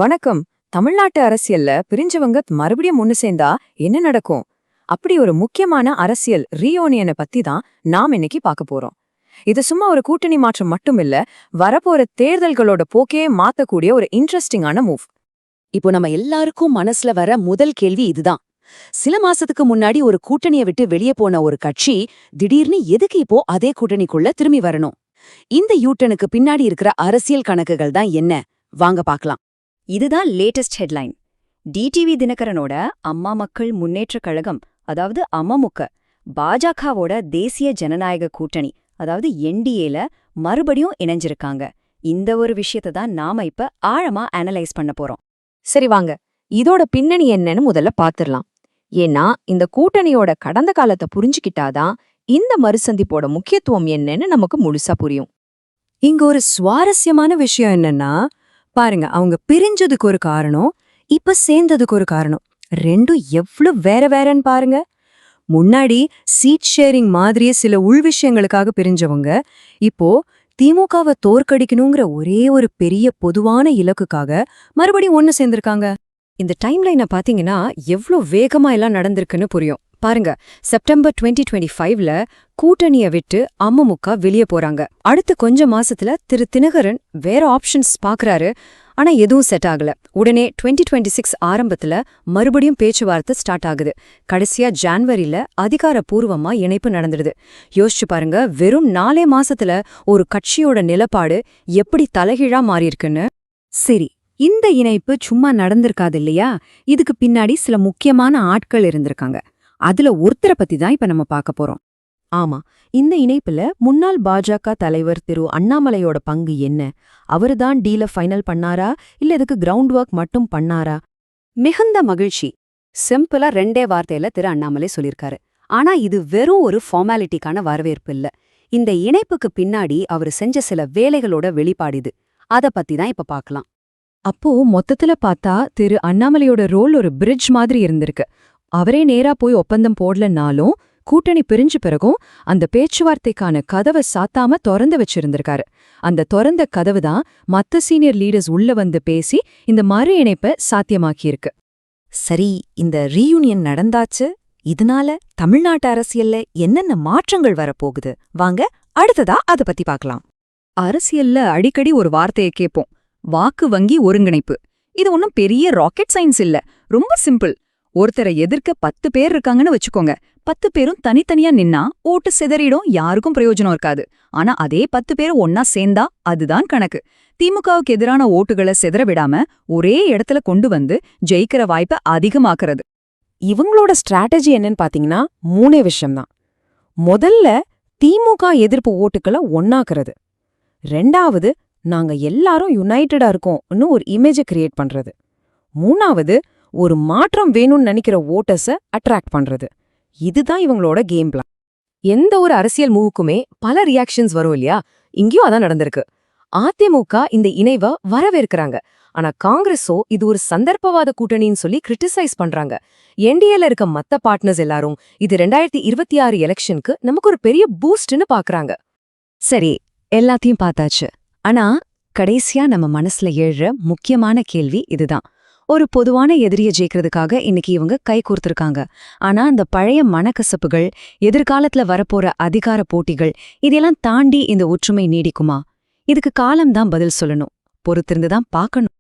வணக்கம். தமிழ்நாட்டு அரசியல்ல பிரிஞ்சவங்க மறுபடியும் ஒண்ணு சேர்ந்தா என்ன நடக்கும்? அப்படி ஒரு முக்கியமான அரசியல் ரீயூனியனை பத்தி தான் நாம் இன்னைக்கு பார்க்க போறோம். இது சும்மா ஒரு கூட்டணி மாற்றம் மட்டும் இல்ல, வரப்போற தேர்தல்களோட போக்கே மாத்தக்கூடிய ஒரு இன்ட்ரெஸ்டிங்கான மூவ். இப்போ நம்ம எல்லாருக்கும் மனசுல வர முதல் கேள்வி இதுதான். சில மாசத்துக்கு முன்னாடி ஒரு கூட்டணியை விட்டு வெளியே போன ஒரு கட்சி திடீர்னு எதுக்கு இப்போ அதே கூட்டணிக்குள்ள திரும்பி வரணும்? இந்த யூட்டனுக்கு பின்னாடி இருக்கிற அரசியல் கணக்குகள் தான் என்ன? வாங்க பார்க்கலாம். இதுதான் லேட்டஸ்ட் ஹெட்லைன். டிடிவி தினகரனோட அம்மா மக்கள் முன்னேற்றக் கழகம், அதாவது அமமுக, பாஜகவோட தேசிய ஜனநாயக கூட்டணி, அதாவது என்டிஏல மறுபடியும் இணைஞ்சிருக்காங்க. இந்த ஒரு விஷயத்தை தான் நாம இப்ப ஆழமா அனலைஸ் பண்ண போறோம். சரி வாங்க, இதோட பின்னணி என்னன்னு முதல்ல பாத்துரலாம். ஏன்னா இந்த கூட்டணியோட கடந்த காலத்தை புரிஞ்சுக்கிட்டாதான் இந்த மறுசந்திப்போட முக்கியத்துவம் என்னன்னு நமக்கு முழுசா புரியும். இங்க ஒரு சுவாரஸ்யமான விஷயம் என்னன்னா, பாருங்க, அவங்க பிரிஞ்சதுக்கு ஒரு காரணம், இப்ப சேர்ந்ததுக்கு ஒரு காரணம். ரெண்டும் எவ்வளவு வேற வேறன்னு பாருங்க. முன்னாடி சீட் ஷேரிங் மாதிரியே சில உள் விஷயங்களுக்காக பிரிஞ்சவங்க இப்போ திமுகவை தோற்கடிக்கணுங்கிற ஒரே ஒரு பெரிய பொதுவான இலக்குக்காக மறுபடியும் ஒன்னு சேர்ந்திருக்காங்க. இந்த டைம்லைனை பாத்தீங்கன்னா எவ்ளோ வேகமா எல்லாம் நடந்திருக்குன்னு புரியும். பாருங்க, செப்டம்பர் 2025ல கூட்டணியை விட்டு அமமுக வெளியே போறாங்க. அடுத்து கொஞ்ச மாசத்துல தினகரன் வேற ஆப்ஷன்ஸ் பாக்குறாரு. ஆனா எதுவும் செட் ஆகல. உடனே 2026 ஆரம்பத்துல மறுபடியும் பேச்சுவார்த்தை ஸ்டார்ட் ஆகுது. கடைசியா ஜான்வரியில அதிகாரப்பூர்வமா இணைப்பு நடந்துடுது. யோசிச்சு பாருங்க, வெறும் 4 மாசத்துல ஒரு கட்சியோட நிலப்பாடு எப்படி தலைகீழா மாறியிருக்குன்னு. சரி, இந்த இணைப்பு சும்மா நடந்திருக்காது இல்லையா? இதுக்கு பின்னாடி சில முக்கியமான ஆட்கள் இருந்திருக்காங்க. அதுல ஒருத்தரை பத்தி தான் இப்ப நம்ம பார்க்க போறோம். ஆமா, இந்த இணைப்புல முன்னாள் பாஜக தலைவர் திரு அண்ணாமலையோட பங்கு என்ன? அவருதான் டீல ஃபைனல் பண்ணாரா, இல்ல இதுக்கு கிரவுண்ட் ஒர்க் மட்டும் பண்ணாரா? மிகுந்த மகிழ்ச்சி, சிம்பிளா 2 வார்த்தையில திரு அண்ணாமலை சொல்லிருக்காரு. ஆனா இது வெறும் ஒரு ஃபார்மாலிட்டிக்கான வரவேற்பு இல்ல. இந்த இணைப்புக்கு பின்னாடி அவர் செஞ்ச சில வேலைகளோட வெளிப்பாடு இது. அத பத்தி தான் இப்ப பார்க்கலாம். அப்போ மொத்தத்துல பார்த்தா திரு அண்ணாமலையோட ரோல் ஒரு பிரிட்ஜ் மாதிரி இருந்திருக்கு. அவரே நேரா போய் ஒப்பந்தம் போடலனாலும் கூட்டணி பிரிஞ்சு பிறகும் அந்த பேச்சுவார்த்தைக்கான கதவை சாத்தாம திறந்து வச்சிருந்திருக்காரு. அந்த திறந்த கதவு தான் மத்த சீனியர் லீடர்ஸ் உள்ள வந்து பேசி இந்த மறு இணைப்பை சாத்தியமாக்கியிருக்கு. சரி, இந்த ரீயூனியன் நடந்தாச்சு. இதனால தமிழ்நாட்டு அரசியல்ல என்னென்ன மாற்றங்கள் வரப்போகுது? வாங்க அடுத்ததா அத பத்தி பார்க்கலாம். அரசியல்ல அடிக்கடி ஒரு வார்த்தையை கேட்போம், வாக்கு வங்கி ஒருங்கிணைப்பு. இது ஒன்னும் பெரிய ராக்கெட் சயின்ஸ் இல்ல, ரொம்ப சிம்பிள். ஒருத்தரை எதிர்க்க 10 பேர் இருக்காங்கன்னு வச்சுக்கோங்க. 10 பேரும் தனித்தனியா நின்னா ஓட்டு சிதறிடும், யாருக்கும் பிரயோஜனம் இருக்காது. ஆனா அதே 10 பேரும் ஒன்னா சேர்ந்தா அதுதான் கணக்கு. திமுகவுக்கு எதிரான ஓட்டுகளை சிதற விடாம ஒரே இடத்துல கொண்டு வந்து ஜெயிக்கிற வாய்ப்பை அதிகமாக்குறது. இவங்களோட ஸ்ட்ராட்டஜி என்னன்னு பாத்தீங்கன்னா 3 விஷயம்தான். முதல்ல திமுக எதிர்ப்பு ஓட்டுகளை ஒன்னாக்குறது. 2வது, நாங்க எல்லாரும் யுனைட்டடா இருக்கோம்னு ஒரு இமேஜை கிரியேட் பண்றது. 3வது, ஒரு மாற்றம் வேணும்னு நினைக்கிற ஓட்டர்ஸை அட்ராக்ட் பண்றது. இதுதான் இவங்களோட கேம் பிளான். எந்த ஒரு அரசியல் மூவுக்குமே பல ரியாக்ஷன்ஸ் வரும் இல்லையா? இங்கேயும் அதான் நடந்திருக்கு. அதிமுக இந்த இணைவை வரவேற்கிறாங்க. ஆனா காங்கிரஸோ இது ஒரு சந்தர்ப்பவாத கூட்டணின்னு சொல்லி கிரிட்டிசைஸ் பண்றாங்க. என்டிஏல இருக்க மத்த பார்ட்னர்ஸ் எல்லாரும் இது 2026 எலெக்ஷனுக்கு நமக்கு ஒரு பெரிய பூஸ்ட்னு பாக்குறாங்க. சரி, எல்லாத்தையும் பார்த்தாச்சு. ஆனா கடைசியா நம்ம மனசுல எழுற முக்கியமான கேள்வி இதுதான். ஒரு பொதுவான எதிரியை ஜெயிக்கிறதுக்காக இன்னைக்கு இவங்க கை கோர்த்திருக்காங்க. ஆனா அந்த பழைய மனக்கசப்புகள், எதிர்காலத்துல வரப்போற அதிகார போட்டிகள், இதெல்லாம் தாண்டி இந்த ஒற்றுமை நீடிக்குமா? இதுக்கு காலம்தான் பதில் சொல்லணும். பொறுத்திருந்துதான் பார்க்கணும்.